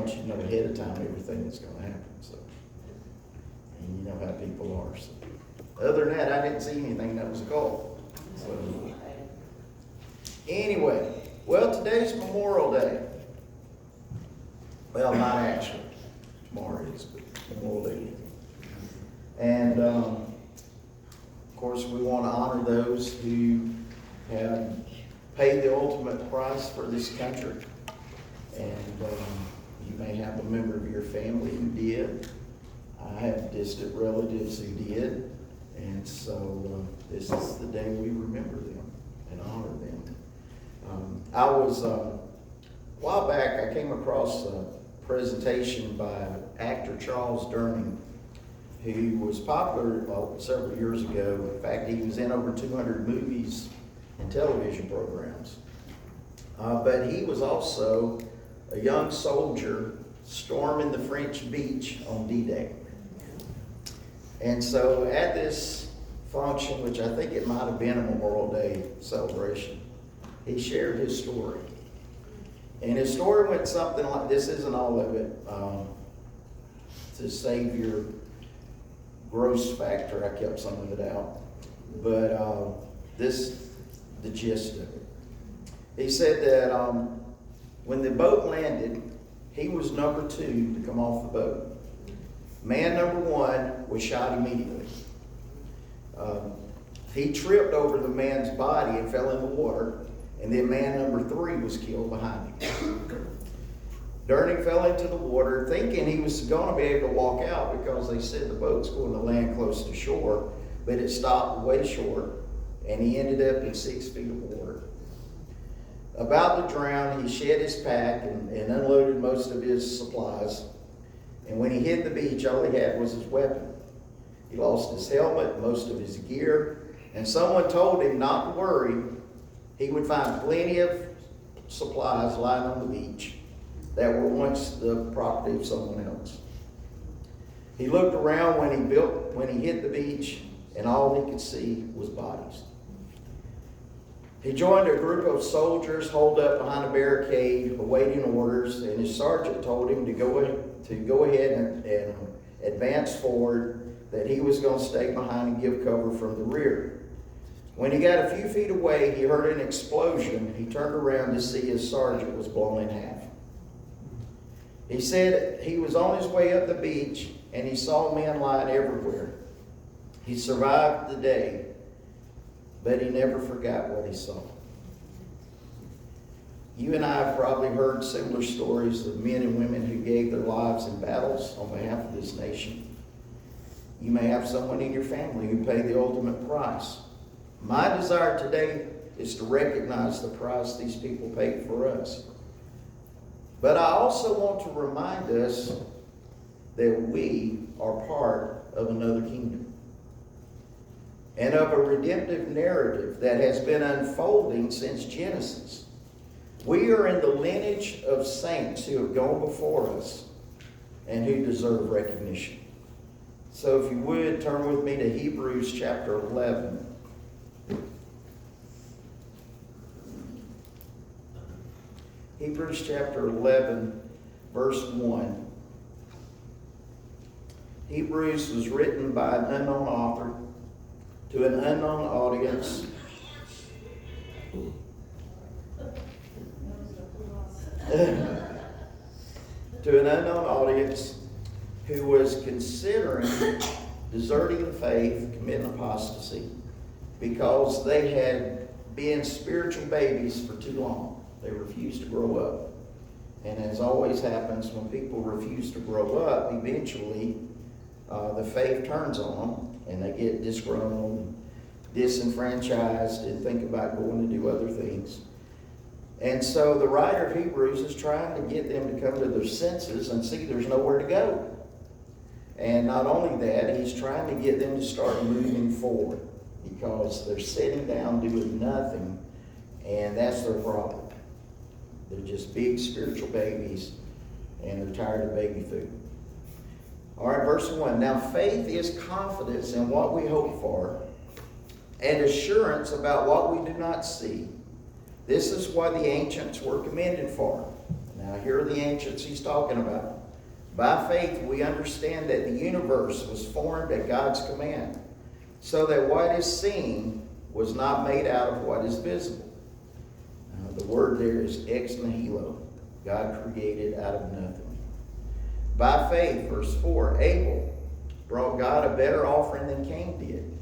want you to know ahead of time everything that's going to happen. So, and you know how people are. So, other than that, I didn't see anything that was a call. So, anyway, well, today's Memorial Day. Well, not actually. Tomorrow is, but Memorial Day. And, of course, we want to honor those who have paid the ultimate price for this country. And you may have a member of your family who did. I have distant relatives who did. And so this is the day we remember them and honor them. A while back, I came across a presentation by actor Charles Durning, who was popular several years ago. In fact, he was in over 200 movies and television programs. But he was also a young soldier storming the French beach on D-Day. And so at this function, which I think it might have been a Memorial Day celebration, he shared his story. And his story went something like, this isn't all of it, to save your gross factor, I kept some of it out. But the gist of it. He said that when the boat landed, he was number 2 to come off the boat. Man number 1 was shot immediately. He tripped over the man's body and fell in the water, and then man number 3 was killed behind him. Durning fell into the water thinking he was going to be able to walk out because they said the boat's going to land close to shore, but it stopped way short, and he ended up in 6 feet of water. About to drown, he shed his pack and unloaded most of his supplies. And when he hit the beach, all he had was his weapon. He lost his helmet, most of his gear, and someone told him not to worry. He would find plenty of supplies lying on the beach that were once the property of someone else. He looked around when he hit the beach, and all he could see was bodies. He joined a group of soldiers holed up behind a barricade awaiting orders, and his sergeant told him to go ahead and advance forward, that he was going to stay behind and give cover from the rear. When he got a few feet away, he heard an explosion. He turned around to see his sergeant was blown in half. He said he was on his way up the beach, and he saw men lying everywhere. He survived the day, but he never forgot what he saw. You and I have probably heard similar stories of men and women who gave their lives in battles on behalf of this nation. You may have someone in your family who paid the ultimate price. My desire today is to recognize the price these people paid for us. But I also want to remind us that we are part of another kingdom and of a redemptive narrative that has been unfolding since Genesis. We are in the lineage of saints who have gone before us and who deserve recognition. So if you would, turn with me to Hebrews chapter 11. Hebrews chapter 11, verse 1. Hebrews was written by an unknown author to an unknown audience. To an unknown audience who was considering deserting the faith, committing apostasy, because they had been spiritual babies for too long. They refused to grow up. And as always happens, when people refuse to grow up, eventually the faith turns on them, and they get disgruntled, disenfranchised, and think about going to do other things. And so the writer of Hebrews is trying to get them to come to their senses and see there's nowhere to go. And not only that, he's trying to get them to start moving forward, because they're sitting down doing nothing, and that's their problem. They're just big spiritual babies, and they're tired of baby food. All right, verse 1. Now faith is confidence in what we hope for, and assurance about what we do not see. This is what the ancients were commended for. Now Now, here are the ancients he's talking about. By faith, we understand that the universe was formed at God's command, so that what is seen was not made out of what is visible. The word there is ex nihilo. God created out of nothing. By faith, verse 4, Abel brought God a better offering than Cain did.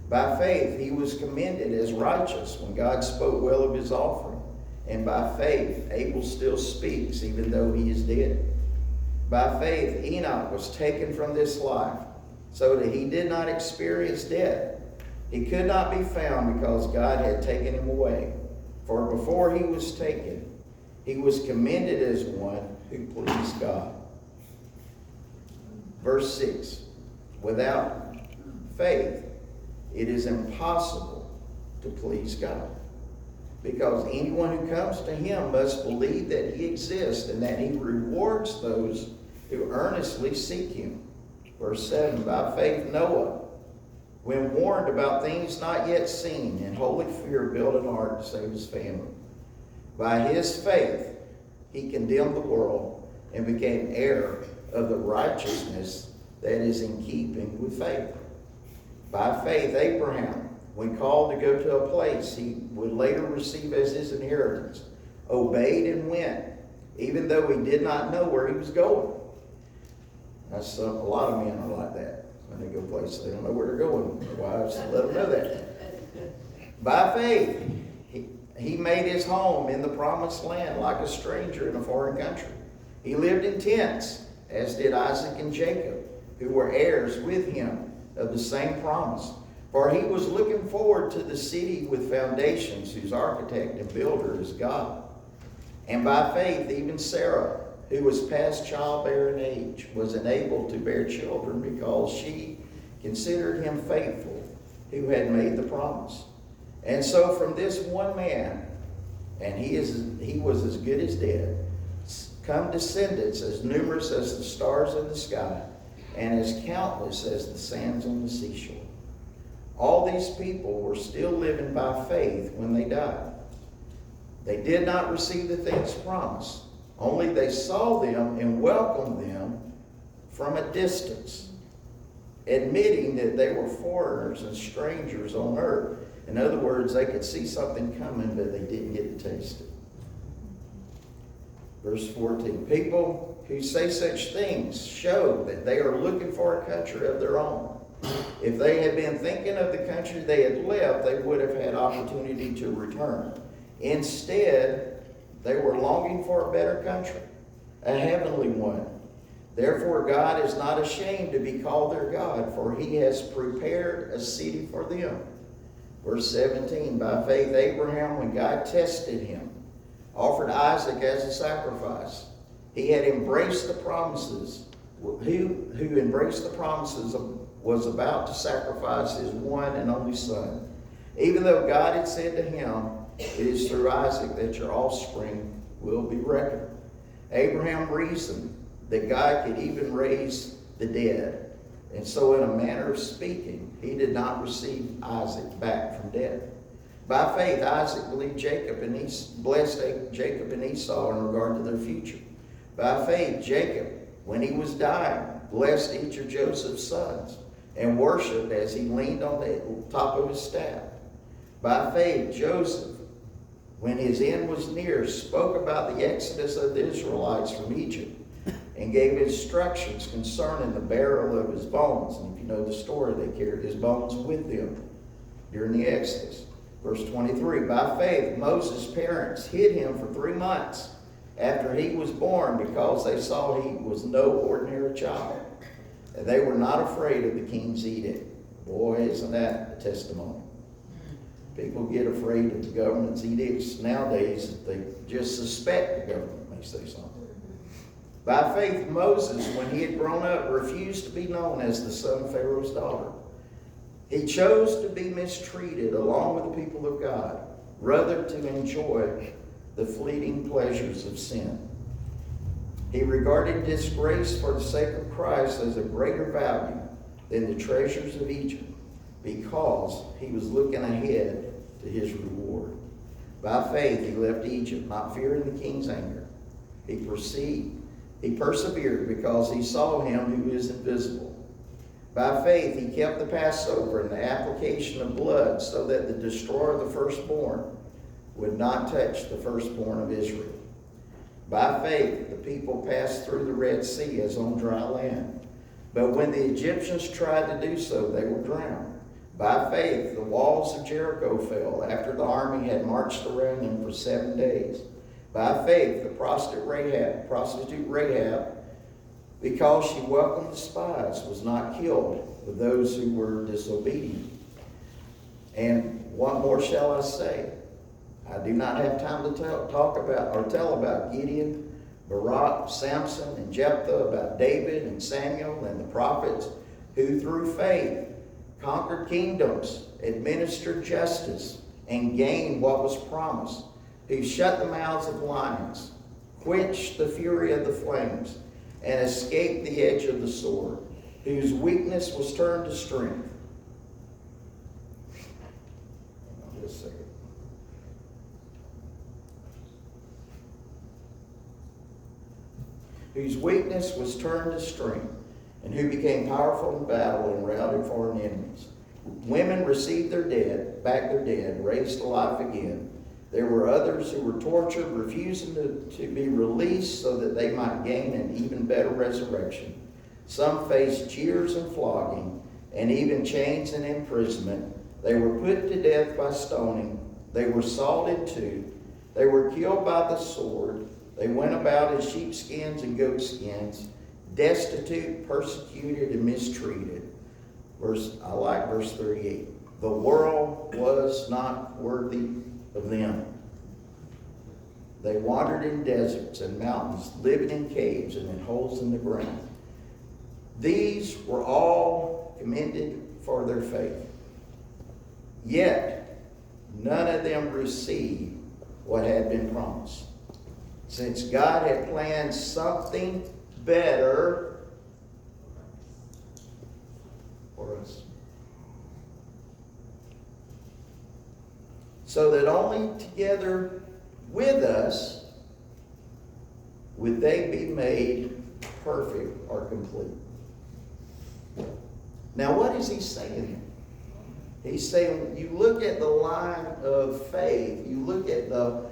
By faith, he was commended as righteous when God spoke well of his offering. And by faith, Abel still speaks, even though he is dead. By faith, Enoch was taken from this life, so that he did not experience death. He could not be found because God had taken him away. For before he was taken, he was commended as one who pleased God. Verse 6, without faith, it is impossible to please God. Because anyone who comes to him must believe that he exists and that he rewards those who earnestly seek him. Verse 7, by faith Noah, when warned about things not yet seen, in holy fear built an ark to save his family. By his faith he condemned the world and became heir of the righteousness that is in keeping with faith. By faith Abraham, when called to go to a place he would later receive as his inheritance, obeyed and went, even though he did not know where he was going. That's a lot of men are like that. When they go places, they don't know where they're going. Their wives let them know that. By faith, he made his home in the promised land like a stranger in a foreign country. He lived in tents, as did Isaac and Jacob, who were heirs with him of the same promise. For he was looking forward to the city with foundations, whose architect and builder is God. And by faith, even Sarah, who was past childbearing age, was enabled to bear children because she considered him faithful who had made the promise. And so from this one man, and he was as good as dead, come descendants as numerous as the stars in the sky and as countless as the sands on the seashore. All these people were still living by faith when they died. They did not receive the things promised. Only they saw them and welcomed them from a distance, admitting that they were foreigners and strangers on earth. In other words, they could see something coming, but they didn't get to taste it. Verse 14, people who say such things show that they are looking for a country of their own. If they had been thinking of the country they had left, they would have had opportunity to return. Instead, they were longing for a better country, a heavenly one. Therefore, God is not ashamed to be called their God, for he has prepared a city for them. Verse 17, by faith Abraham, when God tested him, offered Isaac as a sacrifice. He had embraced the promises. Who embraced the promises was about to sacrifice his one and only son. Even though God had said to him, it is through Isaac that your offspring will be reckoned. Abraham reasoned that God could even raise the dead. And so in a manner of speaking, he did not receive Isaac back from death. By faith, Isaac believed blessed Jacob and Esau in regard to their future. By faith, Jacob, when he was dying, blessed each of Joseph's sons and worshipped as he leaned on the top of his staff. By faith, Joseph, when his end was near, spoke about the exodus of the Israelites from Egypt and gave instructions concerning the burial of his bones. And if you know the story, they carried his bones with them during the exodus. Verse 23, by faith, Moses' parents hid him for 3 months after he was born because they saw he was no ordinary child. And they were not afraid of the king's edict. Boy, isn't that a testimony. People get afraid of the government's edicts nowadays if they just suspect the government may say something. By faith, Moses, when he had grown up, refused to be known as the son of Pharaoh's daughter. He chose to be mistreated along with the people of God, rather to enjoy the fleeting pleasures of sin. He regarded disgrace for the sake of Christ as a greater value than the treasures of Egypt, because he was looking ahead to his reward. By faith, he left Egypt, not fearing the king's anger. He persevered because he saw him who is invisible. By faith he kept the Passover and the application of blood, so that the destroyer of the firstborn would not touch the firstborn of Israel. By faith the people passed through the Red Sea as on dry land. But when the Egyptians tried to do so, they were drowned. By faith the walls of Jericho fell after the army had marched around them for 7 days. By faith the prostitute Rahab, because she welcomed the spies, was not killed with those who were disobedient. And what more shall I say? I do not have time to tell about Gideon, Barak, Samson, and Jephthah, about David and Samuel and the prophets, who through faith conquered kingdoms, administered justice, and gained what was promised, who shut the mouths of lions, quenched the fury of the flames, and escaped the edge of the sword, whose weakness was turned to strength. Just a second. Whose weakness was turned to strength, and who became powerful in battle and routed foreign enemies. Women received their dead, raised to life again. There were others who were tortured, refusing to be released so that they might gain an even better resurrection. Some faced jeers and flogging, and even chains and imprisonment. They were put to death by stoning. They were sawed in two. They were killed by the sword. They went about in sheepskins and goatskins, destitute, persecuted, and mistreated. I like verse 38. The world was not worthy of them. They wandered in deserts and mountains, living in caves and in holes in the ground. These were all commended for their faith. Yet none of them received what had been promised, since God had planned something better for us, so that only together with us would they be made perfect or complete. Now, what is he saying? He's saying, you look at the line of faith, you look at the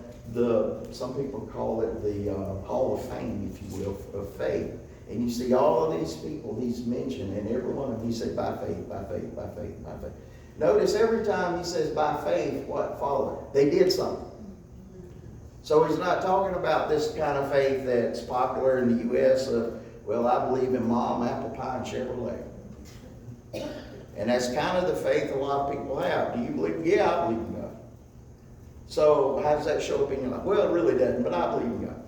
some people call it the Hall of Fame, if you will, of faith. And you see all of these people he's mentioned, and every one of them he said, by faith, by faith, by faith, by faith. Notice every time he says by faith, what followed? They did something. So he's not talking about this kind of faith that's popular in the U.S. of, well, I believe in mom, apple pie, and Chevrolet. And that's kind of the faith a lot of people have. Do you believe? Yeah, I believe in God. So how does that show up in your life? Well, it really doesn't, but I believe in God.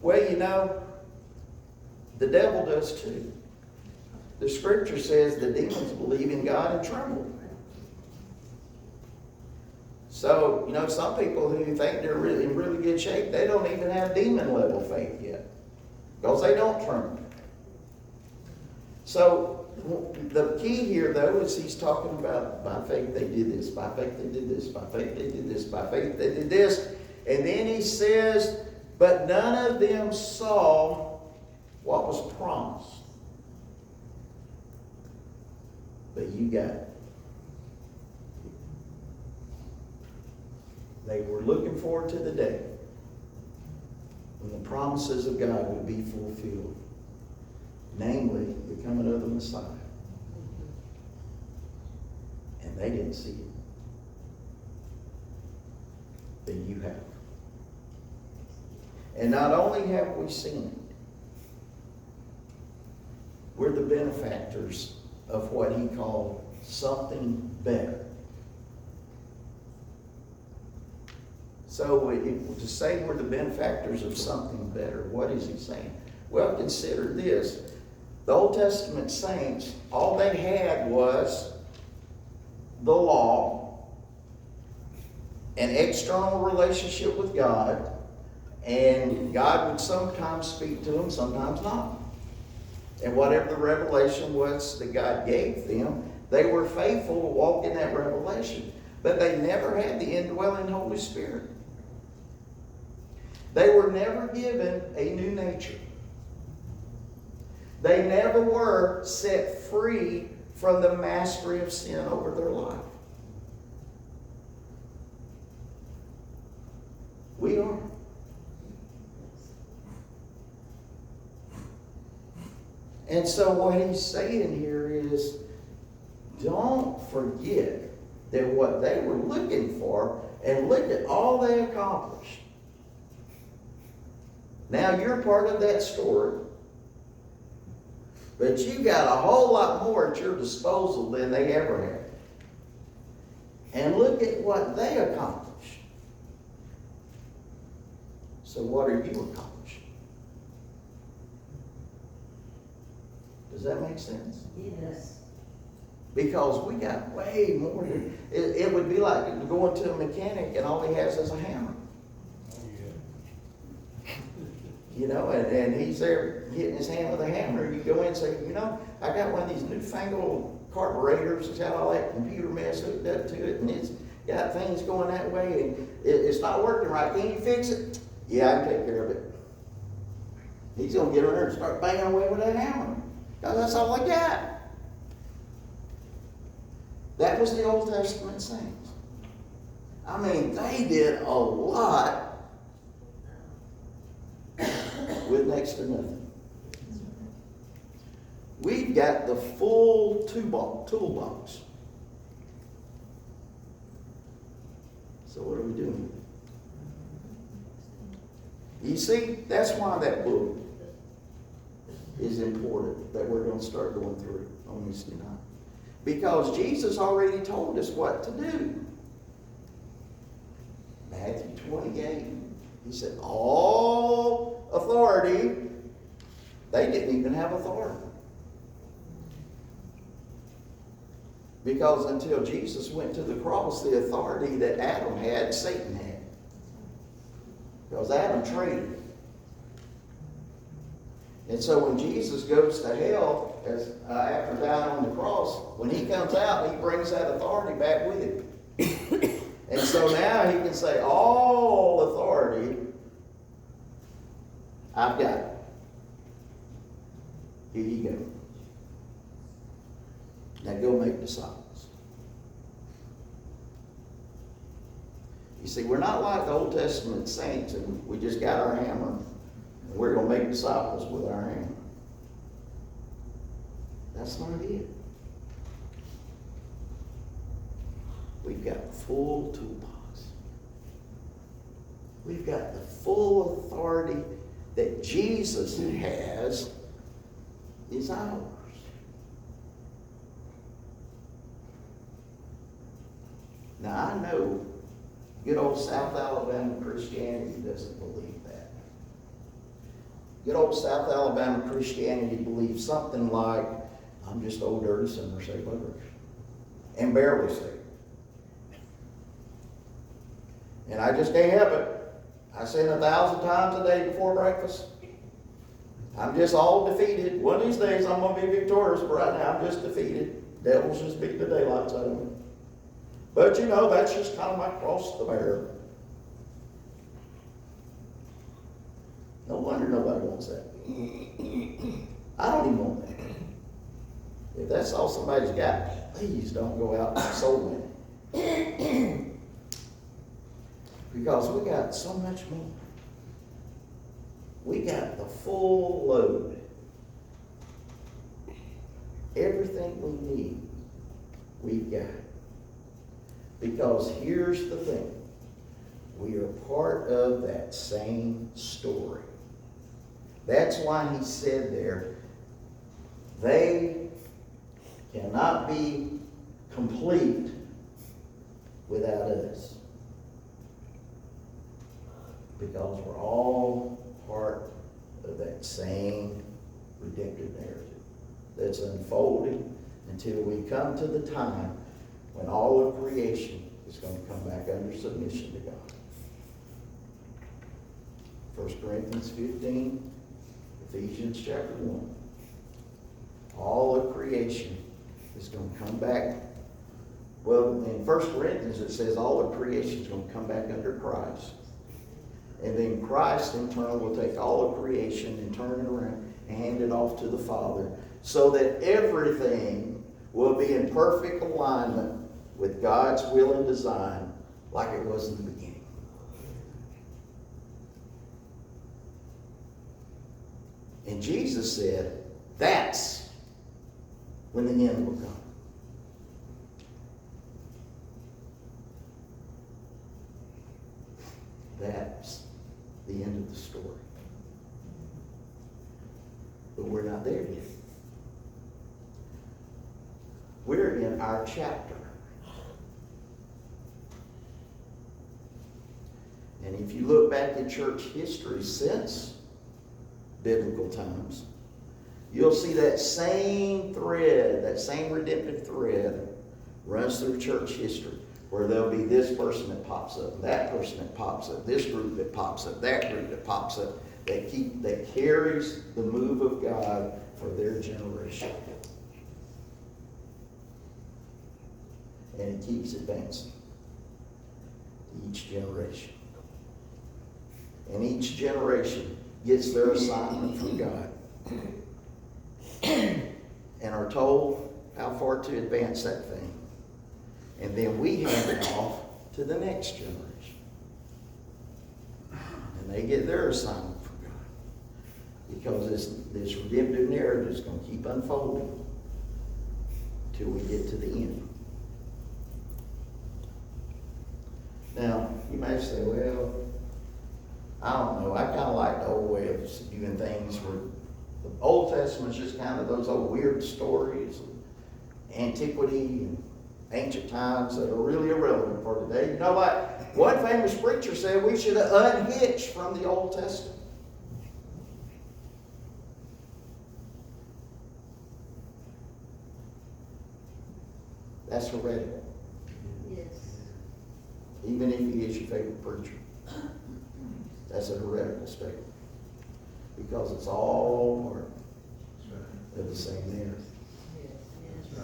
Well, you know, the devil does too. The scripture says the demons believe in God and tremble. So, you know, some people who think they're really in really good shape, they don't even have demon level faith yet, because they don't tremble. So the key here, though, is he's talking about by faith they did this, by faith they did this, by faith they did this, by faith they did this. And then he says, but none of them saw what was promised. But you got it. They were looking forward to the day when the promises of God would be fulfilled. Namely, the coming of the Messiah. And they didn't see it. But you have. And not only have we seen it, we're the benefactors of what he called something better. So to say we're the benefactors of something better, what is he saying? Well, consider this. The Old Testament saints, all they had was the law, an external relationship with God, and God would sometimes speak to them, sometimes not. And whatever the revelation was that God gave them, they were faithful to walk in that revelation. But they never had the indwelling Holy Spirit. They were never given a new nature. They never were set free from the mastery of sin over their life. We are. And so what he's saying here is, don't forget that what they were looking for, and look at all they accomplished. Now you're part of that story, but you got a whole lot more at your disposal than they ever had. And look at what they accomplished. So what are you accomplishing? Does that make sense? Yes. Because we got way more than, it would be like going to a mechanic and all he has is a hammer. You know, and he's there hitting his hand with a hammer. You go in and say, you know, I got one of these newfangled carburetors. It's got all that computer mess hooked up to it, and it's got things going that way, and it's not working right. Can you fix it? Yeah, I can take care of it. He's going to get in there and start banging away with that hammer, because that's all I got. That was the Old Testament saints. I mean, they did a lot with next to nothing. We've got the full toolbox. So what are we doing? You see, that's why that book is important, that we're going to start going through on Wednesday night. Because Jesus already told us what to do. Matthew 28, he said, all authority, they didn't even have authority. Because until Jesus went to the cross, the authority that Adam had, Satan had. Because Adam traded. And so when Jesus goes to hell, after dying on the cross, when he comes out, he brings that authority back with him. And so now he can say, all authority, I've got it. Here you go. Now go make disciples. You see, we're not like the Old Testament saints, and we just got our hammer, and we're going to make disciples with our hammer. That's not it. We've got the full toolbox. We've got the full authority that Jesus has is ours. Now I know good old South Alabama Christianity doesn't believe that. Good old South Alabama Christianity believes something like, I'm just old dirty sinner saved by grace. And barely saved. And I just can't help it. I sin 1,000 times a day before breakfast. I'm just all defeated. One of these days I'm going to be victorious, but right now I'm just defeated. Devil's just beating the daylights out of me. But you know, that's just kind of my cross to bear. No wonder nobody wants that. I don't even want that. If that's all somebody's got, please don't go out and soul winning. Because we got so much more. We got the full load. Everything we need, we've got. Because here's the thing. We are part of that same story. That's why he said there, they cannot be complete without us. Because we're all part of that same redemptive narrative that's unfolding until we come to the time when all of creation is going to come back under submission to God. 1 Corinthians 15, Ephesians chapter 1. All of creation is going to come back. Well, in 1 Corinthians it says all of creation is going to come back under Christ. And then Christ in turn will take all of creation and turn it around and hand it off to the Father, so that everything will be in perfect alignment with God's will and design, like it was in the beginning. And Jesus said, that's when the end will come. That's the end of the story. But we're not there yet. We're in our chapter. And if you look back at church history since biblical times, you'll see that same thread, that same redemptive thread runs through church history, where there'll be this person that pops up, that person that pops up, this group that pops up, that group that pops up, that carries the move of God for their generation. And it keeps advancing to each generation. And each generation gets their assignment from God and are told how far to advance that thing. And then we hand it off to the next generation. And they get their assignment from God. Because this redemptive narrative is going to keep unfolding till we get to the end. Now, you may say, well, I don't know. I kind of like the old way of doing things where the Old Testament's just kind of those old weird stories of antiquity and ancient times that are really irrelevant for today. You know what? One famous preacher said we should unhitch from the Old Testament. That's heretical. Yes. Even if he is your favorite preacher. That's a heretical statement. Because it's all part of the same narrative. Yes.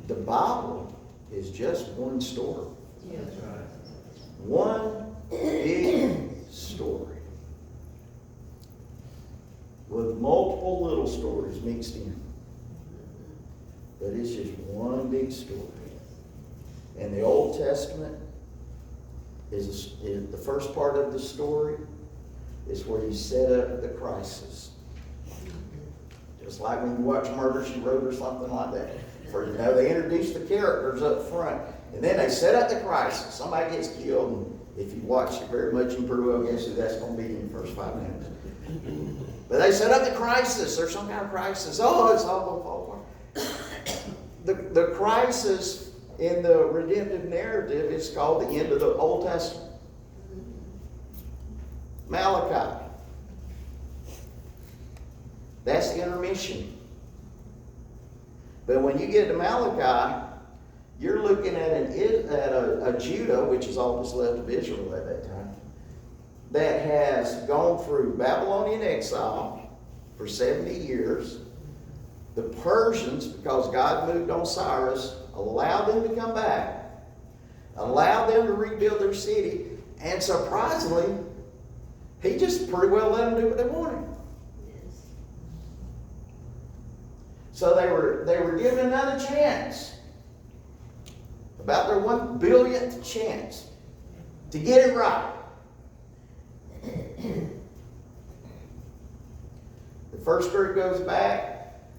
The Bible is just one story. Yes. One big story. With multiple little stories mixed in. But it's just one big story. And the Old Testament is the first part of the story is where you set up the crisis. Just like when you watch Murder, She Wrote or something like that. For they introduce the characters up front, and then they set up the crisis. Somebody gets killed, and if you watched it very much in Peru, I guess that's going to be in the first 5 minutes. But they set up the crisis. There's some kind of crisis. Oh, it's all going to fall apart. The crisis in the redemptive narrative is called the end of the Old Testament. Malachi. That's the intermission. But when you get to Malachi, you're looking at a Judah, which is all that's left of Israel at that time, that has gone through Babylonian exile for 70 years. The Persians, because God moved on Cyrus, allowed them to come back, allowed them to rebuild their city, and surprisingly, he just pretty well let them do what they wanted. Yes. So they were given another chance, about their 1 billionth chance, to get it right. The first group goes back.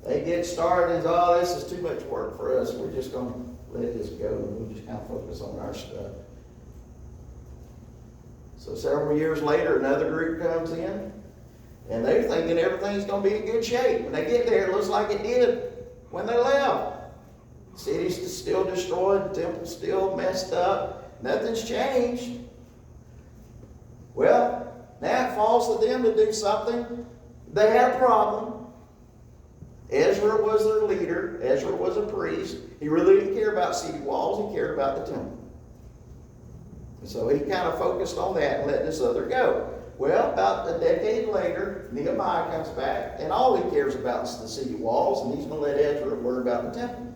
They get started. Oh, this is too much work for us. We're just going to let this go, and we'll just kind of focus on our stuff. So several years later, another group comes in, and they're thinking everything's going to be in good shape. When they get there, it looks like it did when they left. The city's still destroyed, the temple's still messed up, nothing's changed. Well, now it falls to them to do something. They had a problem. Ezra was their leader. Ezra was a priest. He really didn't care about city walls. He cared about the temple. And so he kind of focused on that and let this other go. Well, about a decade later, Nehemiah comes back, and all he cares about is the city walls, and he's going to let Ezra worry about the temple.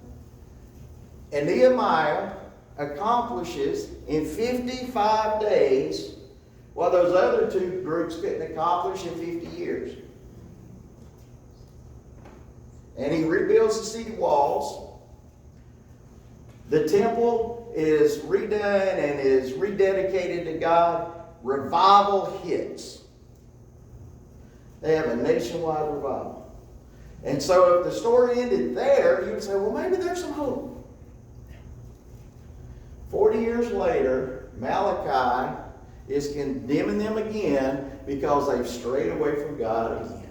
And Nehemiah accomplishes in 55 days what those other two groups couldn't accomplish in 50 years. And he rebuilds the city walls. The temple is redone and is rededicated to God. Revival hits. They have a nationwide revival. And so if the story ended there, you would say, well, maybe there's some hope. 40 years later, Malachi is condemning them again because they've strayed away from God again.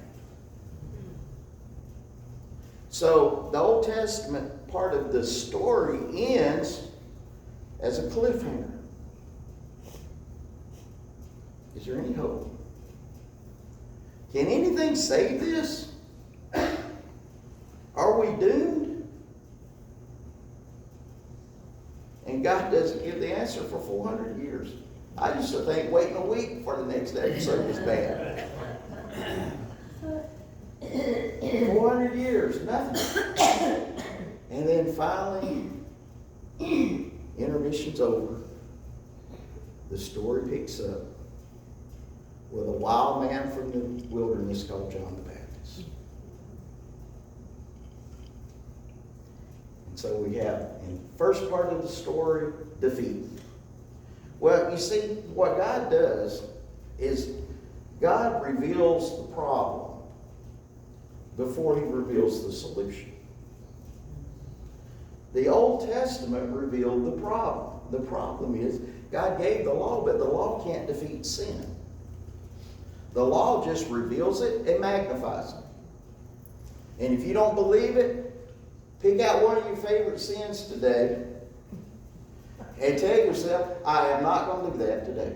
So the Old Testament part of the story ends as a cliffhanger. Is there any hope? Can anything save this? Are we doomed? And God doesn't give the answer for 400 years. I used to think waiting a week for the next episode was bad. 400 years, nothing. And then finally, intermission's over. The story picks up with a wild man from the wilderness called John the Baptist. And so we have, in the first part of the story, defeat. Well, you see, what God does is God reveals the problem before he reveals the solution. The Old Testament revealed the problem. The problem is God gave the law, but the law can't defeat sin. The law just reveals it and magnifies it. And if you don't believe it, pick out one of your favorite sins today and tell yourself, I am not going to do that today.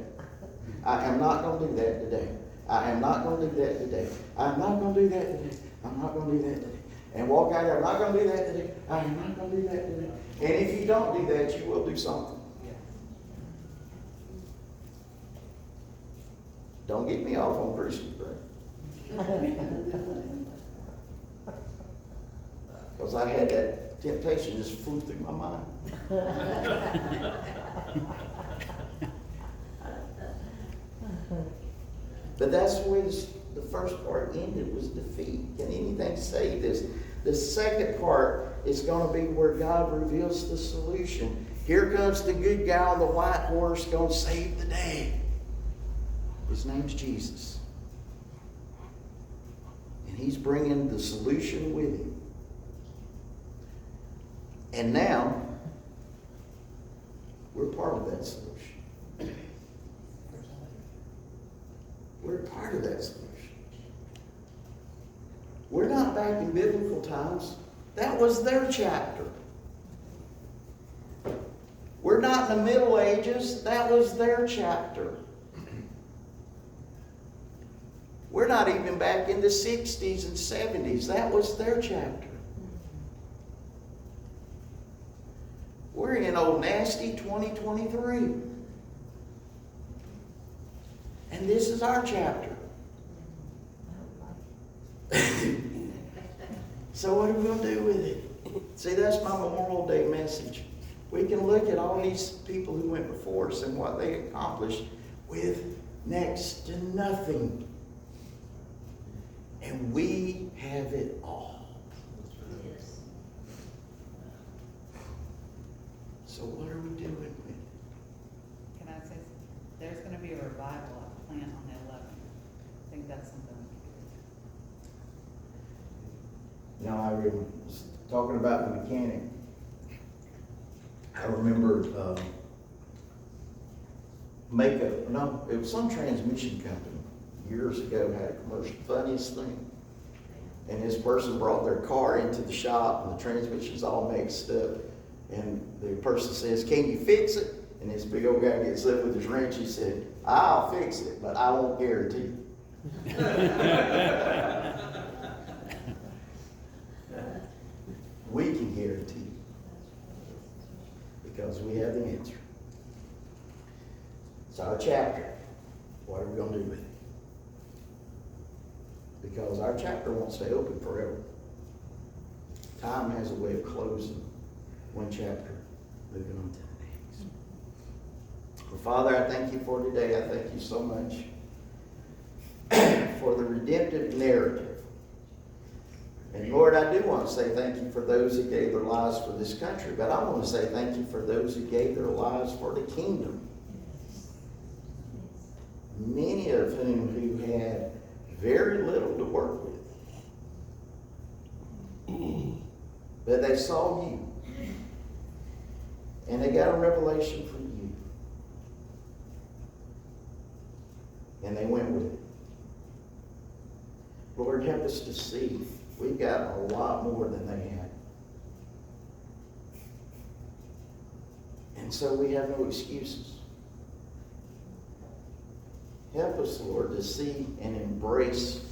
I am not going to do that today. I am not going to do that today. I'm not going to do that today. I'm not going to do that today. And walk out there, I'm not going to do that today. I am not going to do that today. And if you don't do that, you will do something. Don't get me off on Christmas, bro. Because I had that temptation just flew through my mind. But that's the way the first part ended, was defeat. Can anything save this? The second part is going to be where God reveals the solution. Here comes the good guy on the white horse going to save the day. His name's Jesus. And he's bringing the solution with him. And now, we're part of that solution. We're part of that solution. We're not back in biblical times. That was their chapter. We're not in the Middle Ages. That was their chapter. We're not even back in the 60s and 70s. That was their chapter. We're in old nasty 2023. And this is our chapter. So what are we going to do with it? See, that's my Memorial Day message. We can look at all these people who went before us and what they accomplished with next to nothing. And we have it all. Yes. So what are we doing with it? Can I say, there's going to be a revival at Plant on the 11th. I think that's something. Now, I was talking about the mechanic. I remember it was some transmission company years ago had a commercial, funniest thing. And this person brought their car into the shop and the transmission's all mixed up. And the person says, can you fix it? And this big old guy gets up with his wrench. He said, I'll fix it, but I won't guarantee. We can guarantee because we have the answer. It's our chapter. What are we going to do with it? Because our chapter won't stay open forever. Time has a way of closing one chapter, moving on to the next. Well, Father, I thank you for today. I thank you so much for the redemptive narrative. And Lord, I do want to say thank you for those who gave their lives for this country, but I want to say thank you for those who gave their lives for the kingdom. Many of whom who had very little to work with. But they saw you. And they got a revelation from you. And they went with it. Lord, help us to see we've got a lot more than they had. And so we have no excuses. Help us, Lord, to see and embrace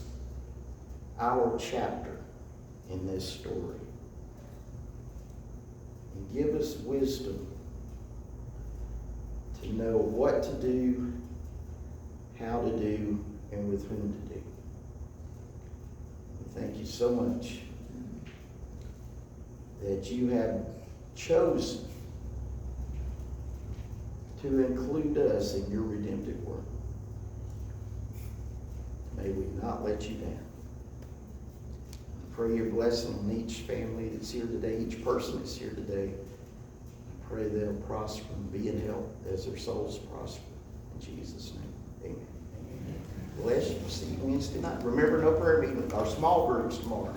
our chapter in this story. And give us wisdom to know what to do, how to do, and with whom to do. Thank you so much that you have chosen to include us in your redemptive work. May we not let you down. I pray your blessing on each family that's here today, each person that's here today. I pray they'll prosper and be in health as their souls prosper. In Jesus' name, amen. Bless you. See you Wednesday night. Remember, no prayer meeting. Our small groups tomorrow.